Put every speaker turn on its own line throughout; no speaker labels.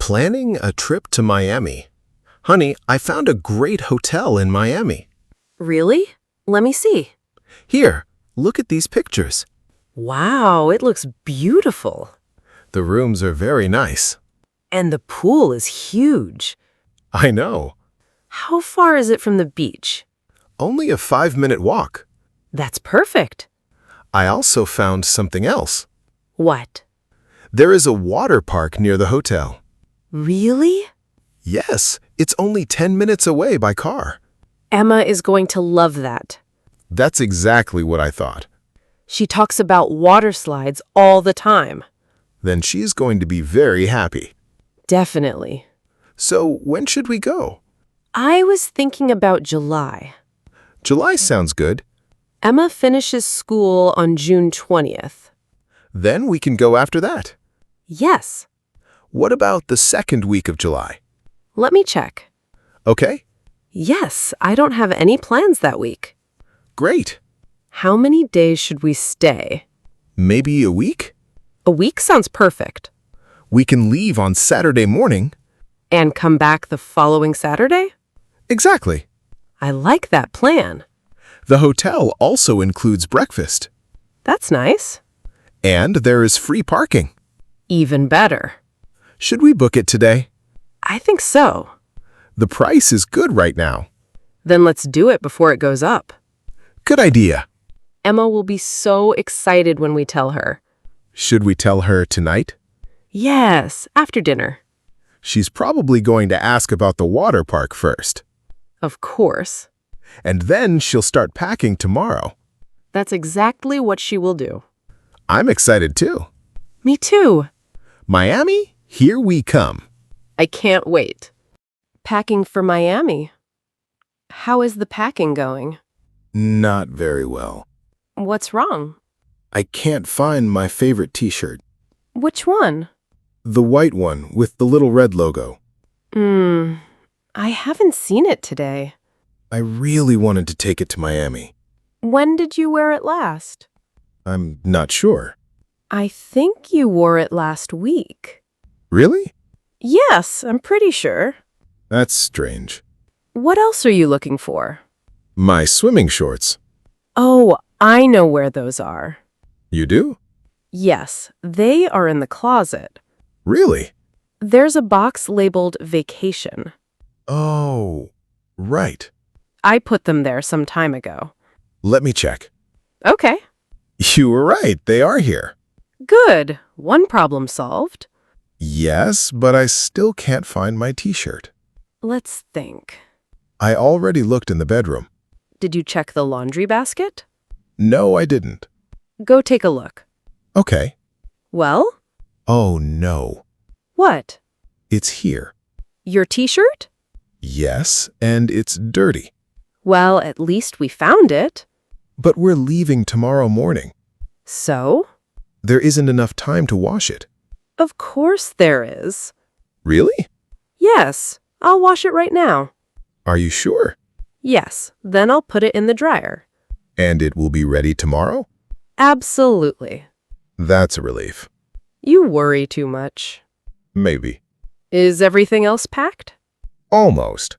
Planning a trip to Miami. Honey, I found a great hotel in Miami.
Really? Let me see.
Here, look at these pictures.
Wow, it looks beautiful.
The rooms are very nice.
And the pool is huge.
I know.
How far is it from the beach?
Only a 5-minute walk.
That's perfect.
I also found something else.
What?
There is a water park near the hotel.
Really?
Yes, it's only 10 minutes away by car.
Emma is going to love that.
That's exactly what I thought.
She talks about water slides all the time.
Then she's going to be very happy.
Definitely.
So when should we go?
I was thinking about July.
July sounds good.
Emma finishes school on June 20th.
Then we can go after that.
Yes.
What about the second week of July?
Let me check.
Okay,
Yes, I don't have any plans that week.
great.
How many days should we stay?
Maybe a week?
A week sounds perfect.
We can leave on Saturday morning.
And come back the following Saturday?
Exactly.
I like that plan.
The hotel also includes breakfast.
That's nice.
And there is free parking.
Even better.
Should we book it today?
I think so.
The price is good right now.
Then let's do it before it goes up.
Good idea.
Emma will be so excited when we tell her.
Should we tell her tonight?
Yes, after dinner.
She's probably going to ask about the water park first.
Of course.
And then she'll start packing tomorrow.
That's exactly what she will do.
I'm excited too.
Me too.
Miami, here we come.
I can't wait. Packing for Miami. How is the packing going?
Not very well.
What's wrong?
I can't find my favorite t-shirt.
Which one?
The white one with the little red logo.
I haven't seen it today.
I really wanted to take it to Miami.
When did you wear it last?
I'm not sure.
I think you wore it last week.
Really?
Yes, I'm pretty sure.
That's strange.
What else are you looking for?
My swimming shorts.
Oh, I know where those are.
You do?
Yes, they are in the closet.
Really?
There's a box labeled vacation.
Oh, right.
I put them there some time ago.
Let me check.
Okay.
You were right. They are here.
Good. One problem solved.
Yes, but I still can't find my t-shirt.
Let's think.
I already looked in the bedroom.
Did you check the laundry basket?
No, I didn't.
Go take a look.
Okay.
Well?
Oh, no.
What?
It's here.
Your t-shirt?
Yes, and it's dirty.
Well, at least we found it.
But we're leaving tomorrow morning.
So?
There isn't enough time to wash it.
Of course there is.
Really?
Yes, I'll wash it right now.
Are you sure?
Yes, then I'll put it in the dryer.
And it will be ready tomorrow?
Absolutely.
That's a relief.
You worry too much.
Maybe.
Is everything else packed?
Almost.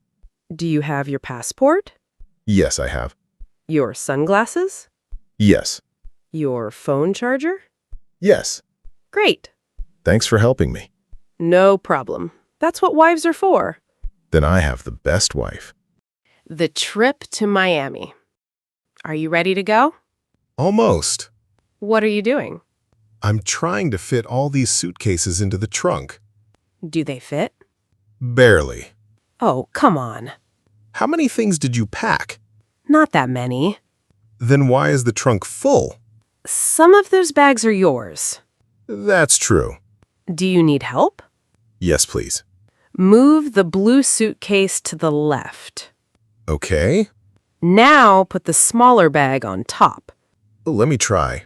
Do you have your passport?
Yes, I have.
Your sunglasses?
Yes.
Your phone charger?
Yes.
Great.
Thanks for helping me.
No problem. That's what wives are for.
Then I have the best wife.
The trip to Miami. Are you ready to go?
Almost.
What are you doing?
I'm trying to fit all these suitcases into the trunk.
Do they fit?
Barely.
Oh, come on.
How many things did you pack?
Not that many.
Then why is the trunk full?
Some of those bags are yours.
That's true.
Do you need help?
Yes, please.
Move the blue suitcase to the left.
Okay.
Now put the smaller bag on top.
Let me try.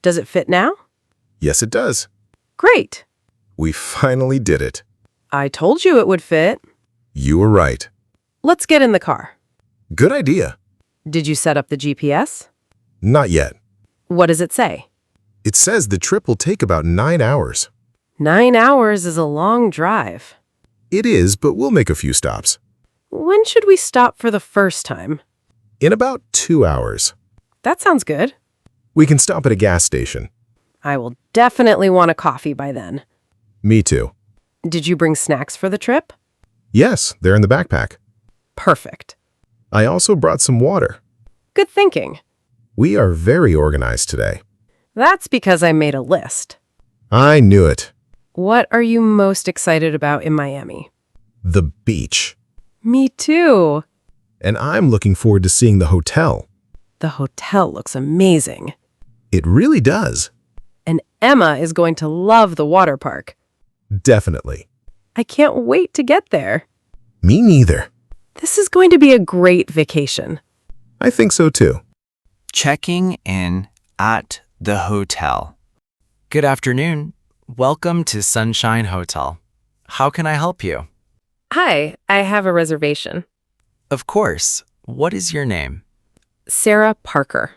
Does it fit now?
Yes, it does.
Great.
We finally did it.
I told you it would fit.
You were right.
Let's get in the car.
Good idea.
Did you set up the GPS?
Not yet.
What does it say?
It says the trip will take about 9 hours.
9 hours is a long drive.
It is, but we'll make a few stops.
When should we stop for the first time?
In about 2 hours.
That sounds good.
We can stop at a gas station.
I will definitely want a coffee by then.
Me too.
Did you bring snacks for the trip?
Yes, they're in the backpack.
Perfect.
I also brought some water.
Good thinking.
We are very organized today.
That's because I made a list.
I knew it.
What are you most excited about in Miami?
The beach.
Me too.
And I'm looking forward to seeing the hotel.
The hotel looks amazing.
It really does.
And Emma is going to love the water park.
Definitely.
I can't wait to get there.
Me neither.
This is going to be a great vacation.
I think so too.
Checking in at the hotel. Good afternoon. Welcome to Sunshine Hotel. How can I help you?
Hi, I have a reservation.
Of course. What is your name?
Sarah Parker.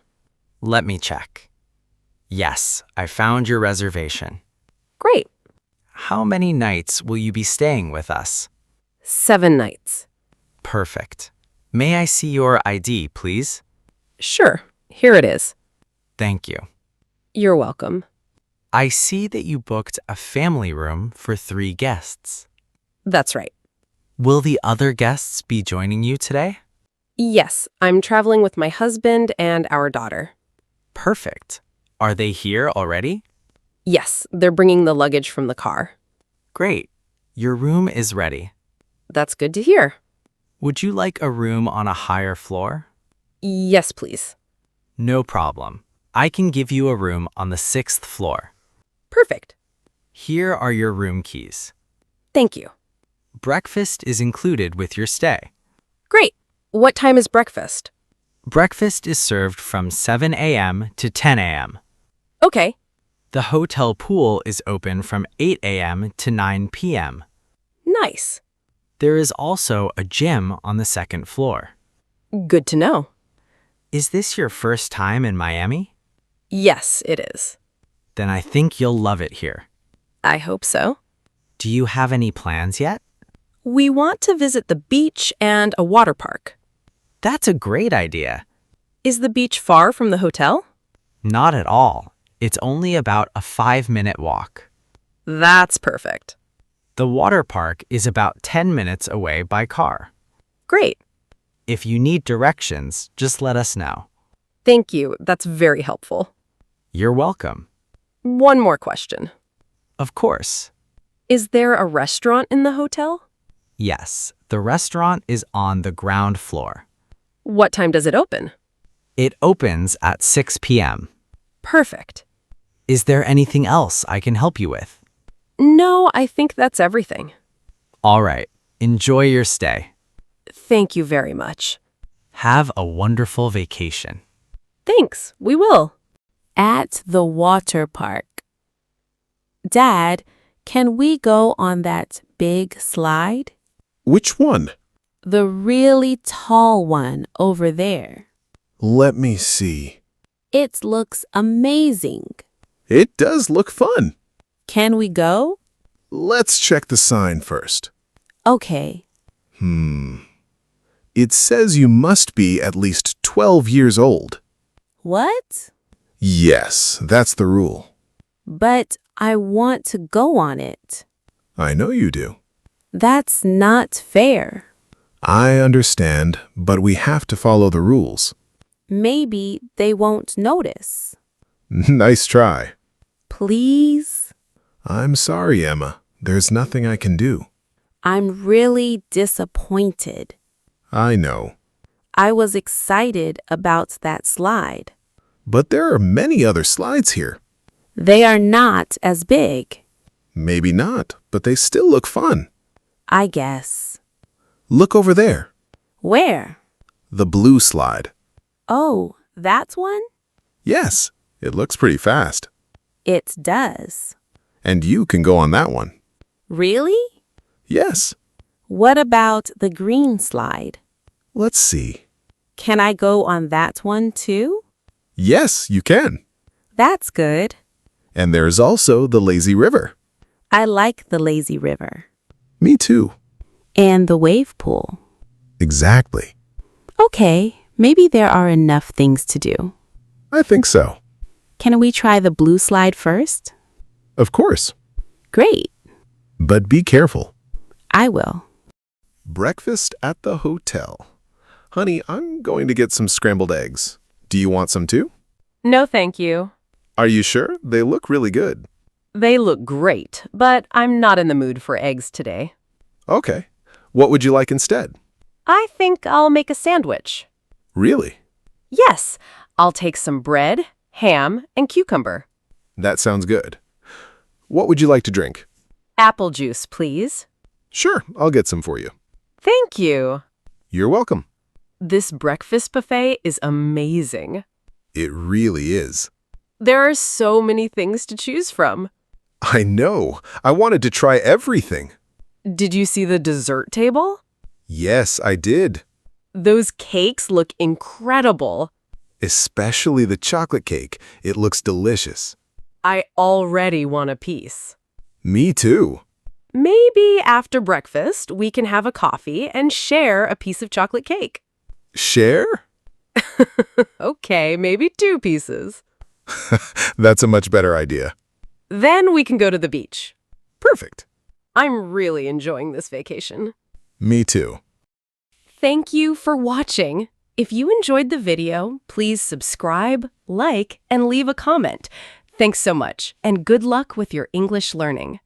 Let me check. Yes, I found your reservation.
Great.
How many nights will you be staying with us?
7 nights.
Perfect. May I see your ID, please?
Sure, here it is.
Thank you.
You're welcome.
I see that you booked a family room for 3 guests.
That's right.
Will the other guests be joining you today?
Yes, I'm traveling with my husband and our daughter.
Perfect. Are they here already?
Yes, they're bringing the luggage from the car.
Great. Your room is ready.
That's good to hear.
Would you like a room on a higher floor?
Yes, please.
No problem. I can give you a room on the 6th floor.
Perfect.
Here are your room keys.
Thank you.
Breakfast is included with your stay.
Great. What time is breakfast?
Breakfast is served from 7 a.m. to 10 a.m.
Okay.
The hotel pool is open from 8 a.m. to 9 p.m.
Nice.
There is also a gym on the 2nd floor.
Good to know.
Is this your first time in Miami?
Yes, it is.
Then I think you'll love it here.
I hope so.
Do you have any plans yet?
We want to visit the beach and a water park.
That's a great idea.
Is the beach far from the hotel?
Not at all. It's only about a 5-minute walk.
That's perfect.
The water park is about 10 minutes away by car.
Great.
If you need directions, just let us know.
Thank you. That's very helpful.
You're welcome.
One more question.
Of course.
Is there a restaurant in the hotel?
Yes, the restaurant is on the ground floor.
What time does it open?
It opens at 6 p.m.
Perfect.
Is there anything else I can help you with?
No, I think that's everything.
All right. Enjoy your stay.
Thank you very much.
Have a wonderful vacation.
Thanks, we will.
At the water park. Dad, can we go on that big slide?
Which one?
The really tall one over there.
Let me see.
It looks amazing.
It does look fun.
Can we go?
Let's check the sign first.
Okay.
It says you must be at least 12 years old.
What?
Yes, that's the rule.
But I want to go on it.
I know you do.
That's not fair.
I understand, but we have to follow the rules.
Maybe they won't notice.
Nice try.
Please?
I'm sorry, Emma. There's nothing I can do.
I'm really disappointed.
I know.
I was excited about that slide.
But there are many other slides here.
They are not as big,
Maybe not, but they still look fun.
I guess.
Look over there.
Where?
The blue slide.
Oh, that one?
Yes, it looks pretty fast.
It does.
And you can go on that one.
Really?
Yes.
What about the green slide?
Let's see.
Can I go on that one too?
Yes, you can.
That's good.
And there's also the lazy river.
I like the lazy river.
Me too.
And the wave pool.
Exactly.
Okay, maybe there are enough things to do.
I think so.
Can we try the blue slide first?
Of course.
Great.
But be careful.
I will.
Breakfast at the hotel. Honey, I'm going to get some scrambled eggs. Do you want some too?
No, thank you.
Are you sure? They look really good.
They look great, but I'm not in the mood for eggs today.
Okay. What would you like instead?
I think I'll make a sandwich.
Really?
Yes, I'll take some bread, ham, and cucumber.
That sounds good. What would you like to drink?
Apple juice, please.
Sure, I'll get some for you.
Thank you.
You're welcome.
This breakfast buffet is amazing.
It really is.
There are so many things to choose from.
I know. I wanted to try everything.
Did you see the dessert table?
Yes, I did.
Those cakes look incredible.
Especially the chocolate cake. It looks delicious.
I already want a piece.
Me too.
Maybe after breakfast, we can have a coffee and share a piece of chocolate cake.
Share?
Okay, maybe 2 pieces.
That's a much better idea.
Then we can go to the beach.
Perfect.
I'm really enjoying this vacation.
Me too.
Thank you for watching. If you enjoyed the video, please subscribe, like, and leave a comment. Thanks so much, and good luck with your English learning.